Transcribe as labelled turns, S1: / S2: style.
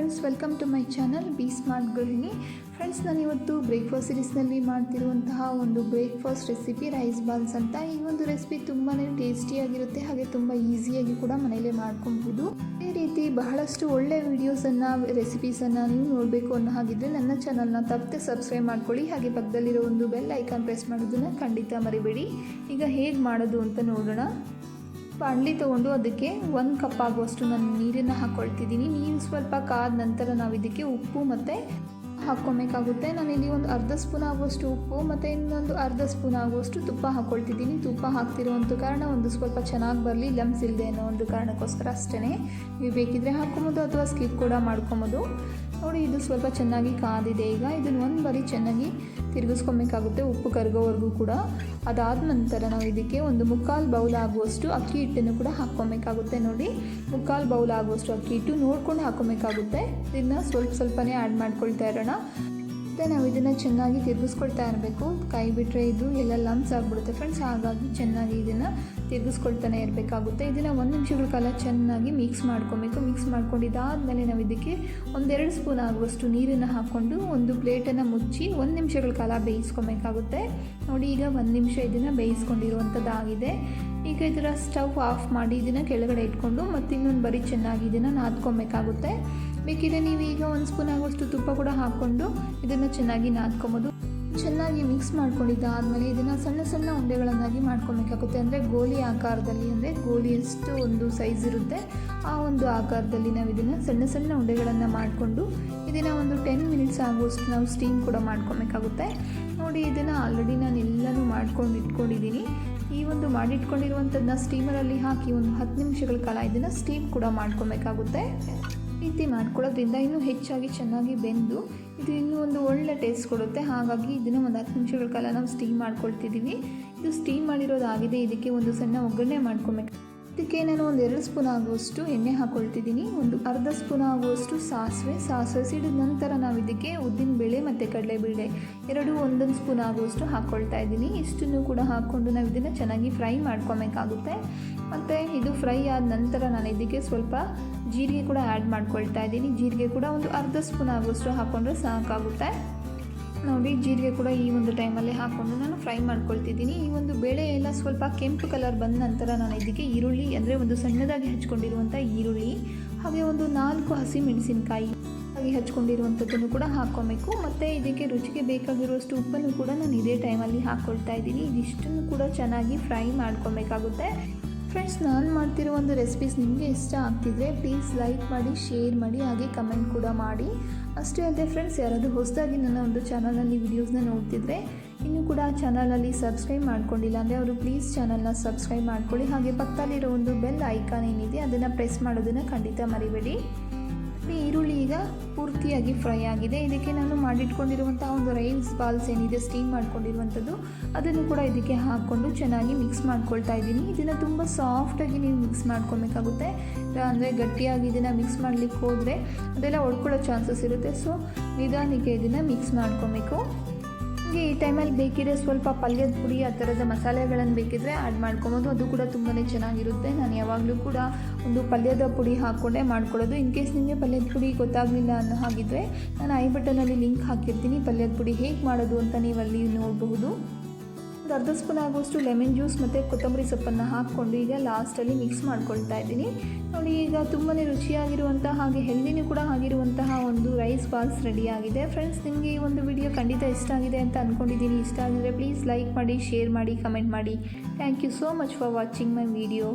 S1: Friends, welcome to my channel bSmart ಗೃಹಿಣಿ. Friends, ನಾನು ಇವತ್ತು ಬ್ರೇಕ್ಫಾಸ್ಟ್ ಸೀರೀಸ್ನಲ್ಲಿ ಮಾಡ್ತಿರುವಂತಹ ಒಂದು ಬ್ರೇಕ್ಫಾಸ್ಟ್ ರೆಸಿಪಿ ರೈಸ್ ಬಾಲ್ಸ್ ಅಂತ. ಈ ಒಂದು ರೆಸಿಪಿ ತುಂಬಾ ಟೇಸ್ಟಿಯಾಗಿರುತ್ತೆ, ಹಾಗೆ ತುಂಬ ಈಸಿಯಾಗಿ ಕೂಡ ಮನೆಯಲ್ಲೇ ಮಾಡ್ಕೊಬಹುದು. ಈ ರೀತಿ ಬಹಳಷ್ಟು ಒಳ್ಳೆ ವಿಡಿಯೋಸನ್ನು ರೆಸಿಪೀಸನ್ನು ನೀವು ನೋಡಬೇಕು ಅನ್ನೋ ಹಾಗಿದ್ರೆ ನನ್ನ ಚಾನಲ್ನ ತಪ್ಪದೆ ಸಬ್ಸ್ಕ್ರೈಬ್ ಮಾಡ್ಕೊಳ್ಳಿ. ಹಾಗೆ ಪಕ್ಕದಲ್ಲಿರೋ ಒಂದು ಬೆಲ್ ಐಕಾನ್ ಪ್ರೆಸ್ ಮಾಡೋದನ್ನು ಖಂಡಿತ ಮರಿಬೇಡಿ. ಈಗ ಹೇಗೆ ಮಾಡೋದು ಅಂತ ನೋಡೋಣ. ಬಾಣಲಿ ತೊಗೊಂಡು ಅದಕ್ಕೆ 1 ಕಪ್ ಆಗುವಷ್ಟು ನಾನು ನೀರನ್ನು ಹಾಕ್ಕೊಳ್ತಿದ್ದೀನಿ. ನೀರು ಸ್ವಲ್ಪ ಕಾದ ನಂತರ ನಾವು ಇದಕ್ಕೆ ಉಪ್ಪು ಮತ್ತು ಹಾಕ್ಕೊಬೇಕಾಗುತ್ತೆ. ನಾನಿಲ್ಲಿ ಒಂದು ಅರ್ಧ ಸ್ಪೂನ್ ಆಗುವಷ್ಟು ಉಪ್ಪು ಮತ್ತು ಇನ್ನೊಂದು ಅರ್ಧ ಸ್ಪೂನ್ ಆಗುವಷ್ಟು ತುಪ್ಪ ಹಾಕ್ಕೊಳ್ತಿದ್ದೀನಿ. ತುಪ್ಪ ಹಾಕ್ತಿರುವಂಥ ಕಾರಣ ಒಂದು ಸ್ವಲ್ಪ ಚೆನ್ನಾಗಿ ಬರಲಿ, ಲಮ್ಸ್ ಇಲ್ಲದೆ ಅನ್ನೋ ಒಂದು ಕಾರಣಕ್ಕೋಸ್ಕರ ಅಷ್ಟೇ. ನೀವು ಬೇಕಿದ್ರೆ ಹಾಕ್ಕೊಬೋದು ಅಥವಾ ಸ್ಕಿಪ್ ಕೂಡ ಮಾಡ್ಕೊಬೋದು. ನೋಡಿ, ಇದು ಸ್ವಲ್ಪ ಚೆನ್ನಾಗಿ ಕಾದಿದೆ. ಈಗ ಇದನ್ನು ಒಂದು ಬಾರಿ ಚೆನ್ನಾಗಿ ತಿರುಗಿಸ್ಕೊಬೇಕಾಗುತ್ತೆ, ಉಪ್ಪು ಕರಗೋವರೆಗೂ ಕೂಡ. ಅದಾದ ನಂತರ ನಾವು ಇದಕ್ಕೆ ಒಂದು 3/4 ಬೌಲ್ ಆಗುವಷ್ಟು ಅಕ್ಕಿ ಹಿಟ್ಟನ್ನು ಕೂಡ ಹಾಕ್ಕೊಬೇಕಾಗುತ್ತೆ. ನೋಡಿ, 3/4 ಬೌಲ್ ಆಗುವಷ್ಟು ಅಕ್ಕಿ ಹಿಟ್ಟು ನೋಡ್ಕೊಂಡು ಹಾಕ್ಕೊಬೇಕಾಗುತ್ತೆ. ಇದನ್ನು ಸ್ವಲ್ಪನೇ ಆ್ಯಡ್ ಮಾಡ್ಕೊಳ್ತಾ ಇರೋಣ. ಮತ್ತು ನಾವು ಇದನ್ನು ಚೆನ್ನಾಗಿ ತಿರುಗಿಸ್ಕೊಳ್ತಾ ಇರಬೇಕು. ಕೈ ಬಿಟ್ಟರೆ ಇದು ಎಲ್ಲ ಲಮ್ಸ್ ಆಗಿಬಿಡುತ್ತೆ ಫ್ರೆಂಡ್ಸ್. ಹಾಗಾಗಿ ಚೆನ್ನಾಗಿ ಇದನ್ನು ತಿರುಗಿಸ್ಕೊಳ್ತಾನೆ ಇರಬೇಕಾಗುತ್ತೆ. ಇದನ್ನು 1 ನಿಮಿಷಗಳ ಕಾಲ ಚೆನ್ನಾಗಿ ಮಿಕ್ಸ್ ಮಾಡ್ಕೊಬೇಕು. ಮಿಕ್ಸ್ ಮಾಡ್ಕೊಂಡಿದ್ದಾದಮೇಲೆ ನಾವು ಇದಕ್ಕೆ 1-2 ಸ್ಪೂನ್ ಆಗುವಷ್ಟು ನೀರನ್ನು ಹಾಕ್ಕೊಂಡು ಒಂದು ಪ್ಲೇಟನ್ನು ಮುಚ್ಚಿ 1 ನಿಮಿಷಗಳ ಕಾಲ ಬೇಯಿಸ್ಕೊಬೇಕಾಗುತ್ತೆ. ನೋಡಿ, ಈಗ 1 ನಿಮಿಷ ಇದನ್ನು ಬೇಯಿಸ್ಕೊಂಡಿರುವಂಥದ್ದಾಗಿದೆ. ಈಗ ಇದರ ಸ್ಟವ್ ಆಫ್ ಮಾಡಿ ಇದನ್ನು ಕೆಳಗಡೆ ಇಟ್ಕೊಂಡು ಮತ್ತು ಇನ್ನೊಂದು ಬಾರಿ ಚೆನ್ನಾಗಿ ಇದನ್ನು ನಾದ್ಕೊಬೇಕಾಗುತ್ತೆ. ಬೇಕಿದ್ರೆ ನೀವು ಈಗ 1 ಸ್ಪೂನ್ ಆಗುವಷ್ಟು ತುಪ್ಪ ಕೂಡ ಹಾಕ್ಕೊಂಡು ಇದನ್ನು ಚೆನ್ನಾಗಿ ನಾದ್ಕೊಬೋದು. ಚೆನ್ನಾಗಿ ಮಿಕ್ಸ್ ಮಾಡ್ಕೊಂಡಿದ್ದಾದಮೇಲೆ ಇದನ್ನು ಸಣ್ಣ ಸಣ್ಣ ಉಂಡೆಗಳನ್ನಾಗಿ ಮಾಡ್ಕೊಬೇಕಾಗುತ್ತೆ. ಅಂದರೆ ಗೋಲಿ ಆಕಾರದಲ್ಲಿ, ಅಂದರೆ ಗೋಲಿಯಷ್ಟು ಒಂದು ಸೈಜ್ ಇರುತ್ತೆ, ಆ ಒಂದು ಆಕಾರದಲ್ಲಿ ನಾವು ಇದನ್ನು ಸಣ್ಣ ಸಣ್ಣ ಉಂಡೆಗಳನ್ನು ಮಾಡಿಕೊಂಡು ಇದನ್ನು ಒಂದು 10 ಮಿನಿಟ್ಸ್ ಆಗುವಷ್ಟು ನಾವು ಸ್ಟೀಮ್ ಕೂಡ ಮಾಡ್ಕೊಬೇಕಾಗುತ್ತೆ. ನೋಡಿ, ಇದನ್ನು ಆಲ್ರೆಡಿ ನಾನು ಎಲ್ಲನೂ ಮಾಡ್ಕೊಂಡು ಇಟ್ಕೊಂಡಿದ್ದೀನಿ. ಈ ಒಂದು ಮಾಡಿಟ್ಕೊಂಡಿರುವಂಥದ್ದನ್ನ ಸ್ಟೀಮರಲ್ಲಿ ಹಾಕಿ ಒಂದು 10 ನಿಮಿಷಗಳ ಕಾಲ ಇದನ್ನು ಸ್ಟೀಮ್ ಕೂಡ ಮಾಡ್ಕೊಬೇಕಾಗುತ್ತೆ. ಈ ರೀತಿ ಮಾಡ್ಕೊಳ್ಳೋದ್ರಿಂದ ಇನ್ನೂ ಹೆಚ್ಚಾಗಿ ಚೆನ್ನಾಗಿ ಬೆಂದು ಇದು ಇನ್ನೂ ಒಂದು ಒಳ್ಳೆ ಟೇಸ್ಟ್ ಕೊಡುತ್ತೆ. ಹಾಗಾಗಿ ಇದನ್ನು ಒಂದು 10 ನಿಮಿಷಗಳ ಕಾಲ ನಾವು ಸ್ಟೀಮ್ ಮಾಡ್ಕೊಳ್ತಿದ್ದೀವಿ. ಇದು ಸ್ಟೀಮ್ ಮಾಡಿರೋದಾಗಿದೆ. ಇದಕ್ಕೆ ಒಂದು ಸಣ್ಣ ಒಗ್ಗರಣೆ ಮಾಡ್ಕೊಬೇಕು. ಇದಕ್ಕೆ ನಾನು 2 ಸ್ಪೂನ್ ಆಗುವಷ್ಟು ಎಣ್ಣೆ ಹಾಕ್ಕೊಳ್ತಿದ್ದೀನಿ. ಒಂದು ಅರ್ಧ ಸ್ಪೂನ್ ಆಗುವಷ್ಟು ಸಾಸಿವೆ ಸಿಡಿದ ನಂತರ ನಾವು ಇದಕ್ಕೆ ಉದ್ದಿನಬೇಳೆ ಮತ್ತು ಕಡಲೆಬೇಳೆ ಎರಡೂ 1 ಸ್ಪೂನ್ ಆಗುವಷ್ಟು ಹಾಕ್ಕೊಳ್ತಾ ಇದ್ದೀನಿ. ಇಷ್ಟನ್ನು ಕೂಡ ಹಾಕ್ಕೊಂಡು ನಾವು ಇದನ್ನು ಚೆನ್ನಾಗಿ ಫ್ರೈ ಮಾಡ್ಕೊಬೇಕಾಗುತ್ತೆ. ಮತ್ತು ಇದು ಫ್ರೈ ಆದ ನಂತರ ನಾನು ಇದಕ್ಕೆ ಸ್ವಲ್ಪ ಜೀರಿಗೆ ಕೂಡ ಆ್ಯಡ್ ಮಾಡ್ಕೊಳ್ತಾ ಇದ್ದೀನಿ. ಜೀರಿಗೆ ಕೂಡ ಒಂದು ಅರ್ಧ ಸ್ಪೂನ್ ಆಗುವಷ್ಟು ಹಾಕ್ಕೊಂಡ್ರೆ ಸಾಕಾಗುತ್ತೆ. ನೋಡಿ, ಜೀರಿಗೆ ಕೂಡ ಈ ಒಂದು ಟೈಮಲ್ಲಿ ಹಾಕ್ಕೊಂಡು ನಾನು ಫ್ರೈ ಮಾಡ್ಕೊಳ್ತಿದ್ದೀನಿ. ಈ ಒಂದು ಬೇಳೆ ಎಲ್ಲ ಸ್ವಲ್ಪ ಕೆಂಪು ಕಲರ್ ಬಂದ ನಂತರ ನಾನು ಇದಕ್ಕೆ ಈರುಳ್ಳಿ, ಅಂದರೆ ಒಂದು ಸಣ್ಣದಾಗಿ ಹಚ್ಕೊಂಡಿರುವಂಥ ಈರುಳ್ಳಿ, ಹಾಗೆ ಒಂದು 4 ಹಸಿ ಮೆಣಸಿನಕಾಯಿ ಹಾಗೆ ಹಚ್ಕೊಂಡಿರುವಂಥದ್ದನ್ನು ಕೂಡ ಹಾಕ್ಕೊಬೇಕು. ಮತ್ತು ಇದಕ್ಕೆ ರುಚಿಗೆ ಬೇಕಾಗಿರುವಷ್ಟು ಉಪ್ಪನ್ನು ಕೂಡ ನಾನು ಇದೇ ಟೈಮಲ್ಲಿ ಹಾಕ್ಕೊಳ್ತಾ ಇದ್ದೀನಿ. ಇದಿಷ್ಟನ್ನು ಕೂಡ ಚೆನ್ನಾಗಿ ಫ್ರೈ ಮಾಡ್ಕೊಬೇಕಾಗುತ್ತೆ. ಫ್ರೆಂಡ್ಸ್, ನಾನು ಮಾಡ್ತಿರೋ ಒಂದು ರೆಸಿಪೀಸ್ ನಿಮಗೆ ಇಷ್ಟ ಆಗ್ತಿದ್ರೆ ಪ್ಲೀಸ್ ಲೈಕ್ ಮಾಡಿ, ಶೇರ್ ಮಾಡಿ, ಹಾಗೆ ಕಮೆಂಟ್ ಕೂಡ ಮಾಡಿ. ಅಷ್ಟೇ ಅಲ್ಲದೆ ಫ್ರೆಂಡ್ಸ್, ಯಾರಾದರೂ ಹೊಸದಾಗಿ ನನ್ನ ಒಂದು ಚಾನಲಲ್ಲಿ ವಿಡಿಯೋಸ್ನ ನೋಡ್ತಿದ್ರೆ ಇನ್ನೂ ಕೂಡ ಆ ಚಾನಲಲ್ಲಿ ಸಬ್ಸ್ಕ್ರೈಬ್ ಮಾಡ್ಕೊಂಡಿಲ್ಲ ಅಂದರೆ ಅವರು ಪ್ಲೀಸ್ ಚಾನಲ್ನ ಸಬ್ಸ್ಕ್ರೈಬ್ ಮಾಡ್ಕೊಳ್ಳಿ. ಹಾಗೆ ಪಕ್ಕದಲ್ಲಿರೋ ಒಂದು ಬೆಲ್ ಐಕಾನ್ ಏನಿದೆ ಅದನ್ನು ಪ್ರೆಸ್ ಮಾಡೋದನ್ನು ಖಂಡಿತ ಮರಿಬೇಡಿ. ಈರುಳ್ಳಿ ಈಗ ಪೂರ್ತಿಯಾಗಿ ಫ್ರೈ ಆಗಿದೆ. ಇದಕ್ಕೆ ನಾನು ಮಾಡಿಟ್ಕೊಂಡಿರುವಂತಹ ಒಂದು ರೈಸ್ ಬಾಲ್ಸ್ ಏನಿದೆ ಸ್ಟೀಮ್ ಮಾಡ್ಕೊಂಡಿರುವಂಥದ್ದು ಅದನ್ನು ಕೂಡ ಇದಕ್ಕೆ ಹಾಕ್ಕೊಂಡು ಚೆನ್ನಾಗಿ ಮಿಕ್ಸ್ ಮಾಡ್ಕೊಳ್ತಾ ಇದ್ದೀನಿ. ಇದನ್ನು ತುಂಬ ಸಾಫ್ಟಾಗಿ ನೀವು ಮಿಕ್ಸ್ ಮಾಡ್ಕೊಬೇಕಾಗುತ್ತೆ. ಅಂದರೆ ಗಟ್ಟಿಯಾಗಿ ಇದನ್ನು ಮಿಕ್ಸ್ ಮಾಡಲಿಕ್ಕೆ ಹೋದರೆ ಅದೆಲ್ಲ ಒಡ್ಕೊಳ್ಳೋ ಚಾನ್ಸಸ್ ಇರುತ್ತೆ. ಸೊ ನಿಧಾನಕ್ಕೆ ಇದನ್ನು ಮಿಕ್ಸ್ ಮಾಡ್ಕೊಬೇಕು. ಹಾಗೆ ಈ ಟೈಮಲ್ಲಿ ಬೇಕಿದ್ರೆ ಸ್ವಲ್ಪ ಪಲ್ಯದ ಪುಡಿ, ಆ ಥರದ ಮಸಾಲೆಗಳನ್ನು ಬೇಕಿದ್ರೆ ಆ್ಯಡ್ ಮಾಡ್ಕೊಬೋದು. ಅದು ಕೂಡ ತುಂಬಾ ಚೆನ್ನಾಗಿರುತ್ತೆ. ನಾನು ಯಾವಾಗಲೂ ಕೂಡ ಒಂದು ಪಲ್ಯದ ಪುಡಿ ಹಾಕ್ಕೊಂಡೇ ಮಾಡ್ಕೊಳ್ಳೋದು. ಇನ್ ಕೇಸ್ ನಿಮಗೆ ಪಲ್ಯದ ಪುಡಿ ಗೊತ್ತಾಗಲಿಲ್ಲ ಅನ್ನೋ ಹಾಗಿದ್ರೆ ನಾನು ಐ ಬಟನಲ್ಲಿ ಲಿಂಕ್ ಹಾಕಿರ್ತೀನಿ. ಪಲ್ಯದ ಪುಡಿ ಹೇಗೆ ಮಾಡೋದು ಅಂತ ನೀವು ಅಲ್ಲಿ ನೋಡಬಹುದು. ಒಂದು ಅರ್ಧ ಸ್ಪೂನ್ ಆಗುವಷ್ಟು ಲೆಮನ್ ಜ್ಯೂಸ್ ಮತ್ತು ಕೊತ್ತಂಬರಿ ಸೊಪ್ಪನ್ನು ಹಾಕ್ಕೊಂಡು ಈಗ ಲಾಸ್ಟಲ್ಲಿ ಮಿಕ್ಸ್ ಮಾಡ್ಕೊಳ್ತಾ ಇದ್ದೀನಿ. ನೋಡಿ, ಈಗ ತುಂಬಾ ರುಚಿಯಾಗಿರುವಂತಹ ಹಾಗೆ ಹೆಲ್ದಿನೂ ಕೂಡ ಆಗಿರುವಂತಹ ಒಂದು ರೈಸ್ ಬಾಲ್ಸ್ ರೆಡಿಯಾಗಿದೆ. ಫ್ರೆಂಡ್ಸ್, ನಿಮಗೆ ಈ ಒಂದು ವಿಡಿಯೋ ಖಂಡಿತ ಇಷ್ಟ ಆಗಿದೆ ಅಂತ ಅಂದ್ಕೊಂಡಿದ್ದೀನಿ. ಇಷ್ಟ ಆಗಿದ್ರೆ ಪ್ಲೀಸ್ ಲೈಕ್ ಮಾಡಿ, ಶೇರ್ ಮಾಡಿ, ಕಮೆಂಟ್ ಮಾಡಿ. Thank you so much for watching my video.